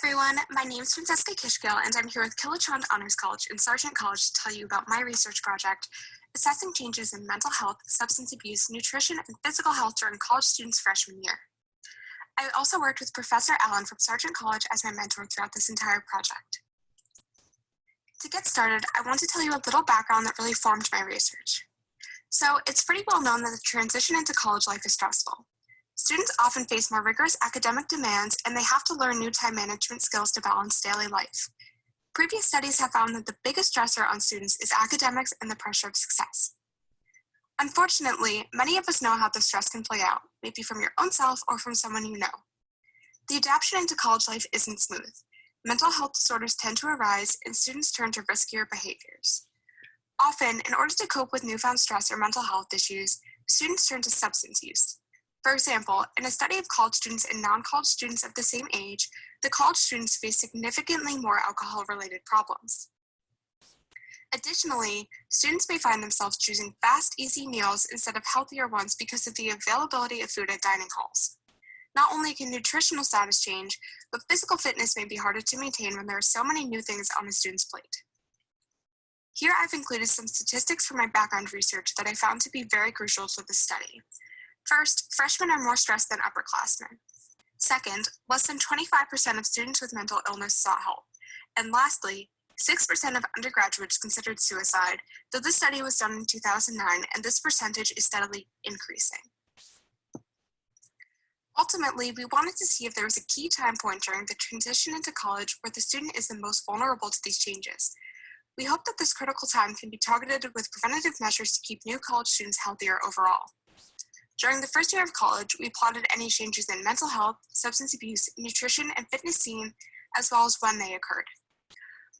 everyone, my name is Francesca Kishkill and I'm here with Kilachand Honors College and Sargent College to tell you about my research project, assessing changes in mental health, substance abuse, nutrition, and physical health during college students' freshman year. I also worked with Professor Allen from Sargent College as my mentor throughout this entire project. To get started, I want to tell you a little background that really formed my research. So it's pretty well known that the transition into college life is stressful. Students often face more rigorous academic demands, and they have to learn new time management skills to balance daily life. Previous studies have found that the biggest stressor on students is academics and the pressure of success. Unfortunately, many of us know how the stress can play out, maybe from your own self or from someone you know. The adaptation into college life isn't smooth. Mental health disorders tend to arise, and students turn to riskier behaviors. Often, in order to cope with newfound stress or mental health issues, students turn to substance use. For example, in a study of college students and non-college students of the same age, the college students face significantly more alcohol-related problems. Additionally, students may find themselves choosing fast, easy meals instead of healthier ones because of the availability of food at dining halls. Not only can nutritional status change, but physical fitness may be harder to maintain when there are so many new things on a student's plate. Here I've included some statistics from my background research that I found to be very crucial to this study. First, freshmen are more stressed than upperclassmen. Second, less than 25% of students with mental illness sought help. And lastly, 6% of undergraduates considered suicide, though this study was done in 2009, and this percentage is steadily increasing. Ultimately, we wanted to see if there was a key time point during the transition into college where the student is the most vulnerable to these changes. We hope that this critical time can be targeted with preventative measures to keep new college students healthier overall. During the first year of college, we plotted any changes in mental health, substance abuse, nutrition, and fitness seen, as well as when they occurred.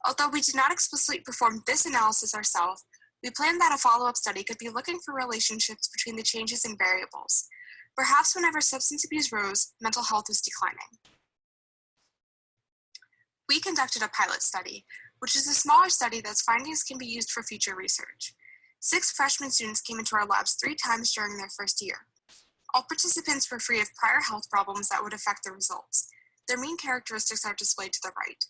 Although we did not explicitly perform this analysis ourselves, we planned that a follow-up study could be looking for relationships between the changes in variables. Perhaps whenever substance abuse rose, mental health was declining. We conducted a pilot study, which is a smaller study that's findings can be used for future research. 6 freshman students came into our labs 3 times during their first year. All participants were free of prior health problems that would affect the results. Their main characteristics are displayed to the right.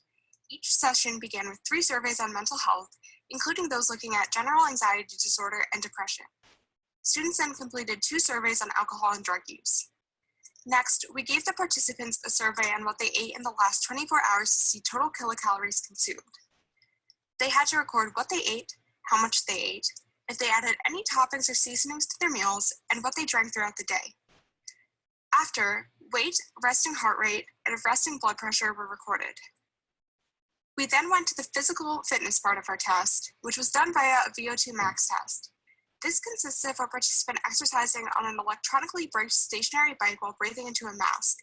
Each session began with 3 surveys on mental health, including those looking at general anxiety disorder and depression. Students then completed 2 surveys on alcohol and drug use. Next, we gave the participants a survey on what they ate in the last 24 hours to see total kilocalories consumed. They had to record what they ate, how much they ate, if they added any toppings or seasonings to their meals, and what they drank throughout the day. After, weight, resting heart rate, and resting blood pressure were recorded. We then went to the physical fitness part of our test, which was done via a VO2 max test. This consists of a participant exercising on an electronically braked stationary bike while breathing into a mask.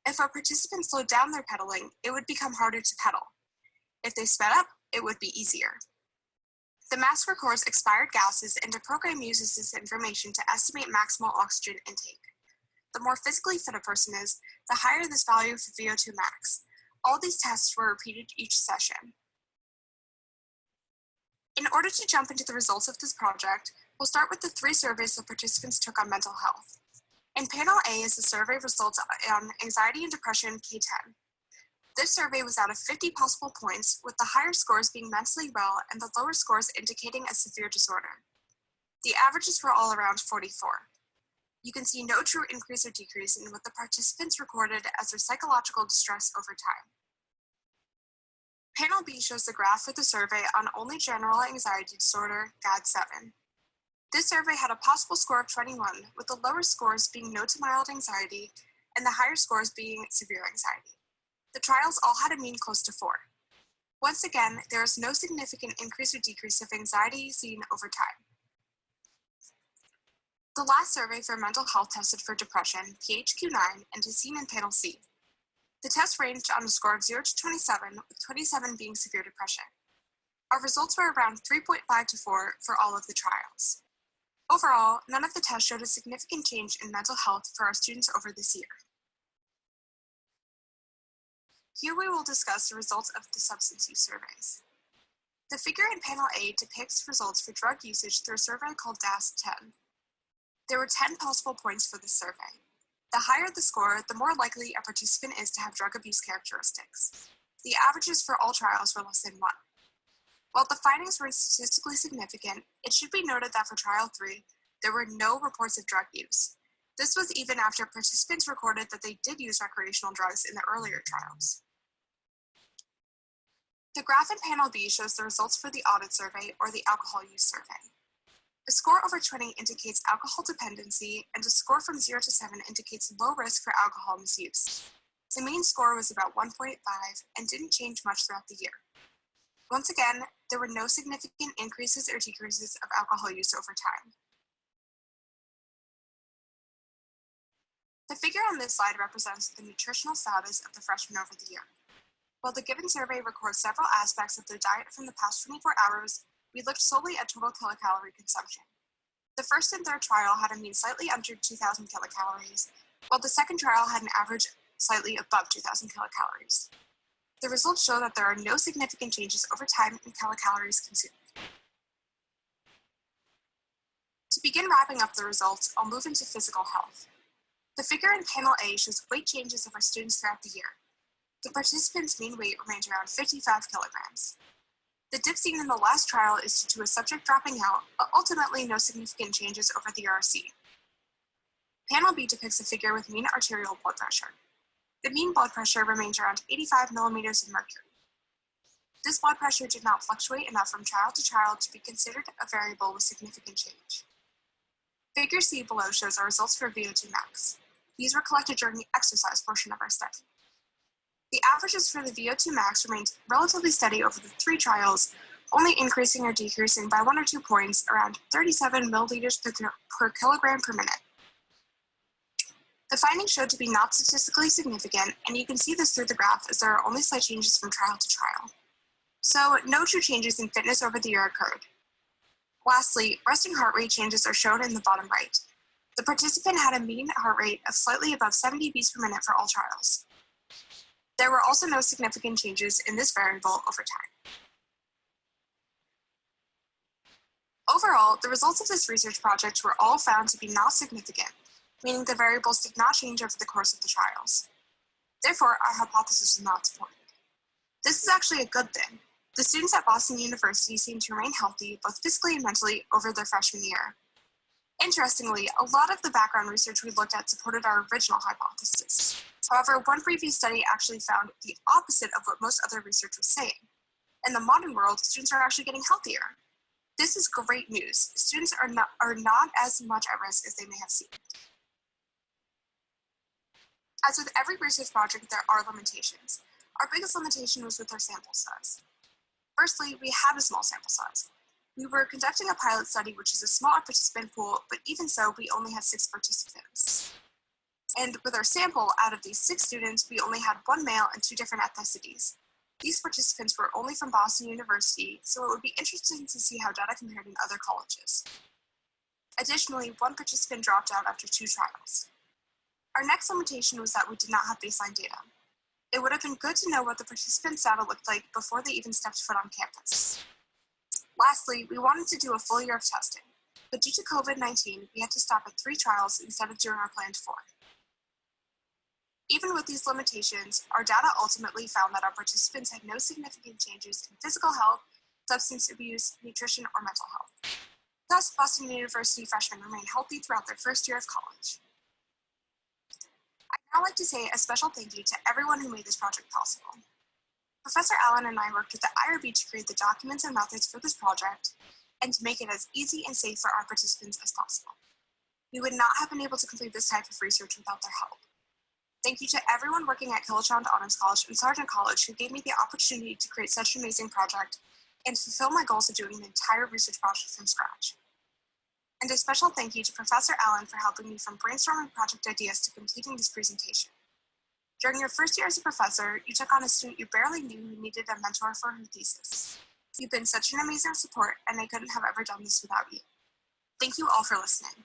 If a participant slowed down their pedaling, it would become harder to pedal. If they sped up, it would be easier. The mask records expired gases, and the program uses this information to estimate maximal oxygen intake. The more physically fit a person is, the higher this value for VO2 max. All these tests were repeated each session. In order to jump into the results of this project, we'll start with the 3 surveys the participants took on mental health. In panel A is the survey results on anxiety and depression K10. This survey was out of 50 possible points, with the higher scores being mentally well and the lower scores indicating a severe disorder. The averages were all around 44. You can see no true increase or decrease in what the participants recorded as their psychological distress over time. Panel B shows the graph for the survey on only general anxiety disorder, GAD-7. This survey had a possible score of 21, with the lower scores being no to mild anxiety and the higher scores being severe anxiety. The trials all had a mean close to 4. Once again, there is no significant increase or decrease of anxiety seen over time. The last survey for mental health tested for depression, PHQ-9, and is seen in panel C. The test ranged on a score of 0 to 27, with 27 being severe depression. Our results were around 3.5 to 4 for all of the trials. Overall, none of the tests showed a significant change in mental health for our students over this year. Here we will discuss the results of the substance use surveys. The figure in panel A depicts results for drug usage through a survey called DAS-10. There were 10 possible points for this survey. The higher the score, the more likely a participant is to have drug abuse characteristics. The averages for all trials were less than 1. While the findings weren't statistically significant, it should be noted that for Trial 3, there were no reports of drug use. This was even after participants recorded that they did use recreational drugs in the earlier trials. The graph in Panel B shows the results for the audit survey or the alcohol use survey. A score over 20 indicates alcohol dependency, and a score from 0 to 7 indicates low risk for alcohol misuse. The mean score was about 1.5 and didn't change much throughout the year. Once again, there were no significant increases or decreases of alcohol use over time. The figure on this slide represents the nutritional status of the freshmen over the year. While the given survey records several aspects of their diet from the past 24 hours, we looked solely at total kilocalorie consumption. The first and third trial had a mean slightly under 2,000 kilocalories, while the second trial had an average slightly above 2,000 kilocalories. The results show that there are no significant changes over time in kilocalories consumed. To begin wrapping up the results, I'll move into physical health. The figure in Panel A shows weight changes of our students throughout the year. The participants' mean weight remained around 55 kilograms. The dip seen in the last trial is due to a subject dropping out, but ultimately no significant changes over the year are seen. Panel B depicts a figure with mean arterial blood pressure. The mean blood pressure remained around 85 millimeters of mercury. This blood pressure did not fluctuate enough from trial to trial to be considered a variable with significant change. Figure C below shows our results for VO2 max. These were collected during the exercise portion of our study. The averages for the VO2 max remained relatively steady over the 3 trials, only increasing or decreasing by 1 or 2 points, around 37 milliliters per kilogram per minute. The findings showed to be not statistically significant, and you can see this through the graph as there are only slight changes from trial to trial. So, no true changes in fitness over the year occurred. Lastly, resting heart rate changes are shown in the bottom right. The participant had a mean heart rate of slightly above 70 beats per minute for all trials. There were also no significant changes in this variable over time. Overall, the results of this research project were all found to be not significant, meaning the variables did not change over the course of the trials. Therefore, our hypothesis is not supported. This is actually a good thing. The students at Boston University seem to remain healthy, both physically and mentally, over their freshman year. Interestingly, a lot of the background research we looked at supported our original hypothesis. However, one previous study actually found the opposite of what most other research was saying. In the modern world, students are actually getting healthier. This is great news. Students are not as much at risk as they may have seemed. As with every research project, there are limitations. Our biggest limitation was with our sample size. Firstly, we had a small sample size. We were conducting a pilot study, which is a smaller participant pool, but even so, we only had 6 participants. And with our sample, out of these 6 students, we only had 1 male and 2 different ethnicities. These participants were only from Boston University, so it would be interesting to see how data compared in other colleges. Additionally, 1 participant dropped out after 2 trials. Our next limitation was that we did not have baseline data. It would have been good to know what the participants' data looked like before they even stepped foot on campus. Lastly, we wanted to do a full year of testing, but due to COVID-19, we had to stop at 3 trials instead of doing our planned 4. Even with these limitations, our data ultimately found that our participants had no significant changes in physical health, substance abuse, nutrition, or mental health. Thus, Boston University freshmen remained healthy throughout their first year of college. I'd now like to say a special thank you to everyone who made this project possible. Professor Allen and I worked with the IRB to create the documents and methods for this project and to make it as easy and safe for our participants as possible. We would not have been able to complete this type of research without their help. Thank you to everyone working at Kilachand Honors College and Sargent College who gave me the opportunity to create such an amazing project and fulfill my goals of doing an entire research project from scratch. And a special thank you to Professor Allen for helping me from brainstorming project ideas to completing this presentation. During your first year as a professor, you took on a student you barely knew who needed a mentor for her thesis. You've been such an amazing support, and I couldn't have ever done this without you. Thank you all for listening.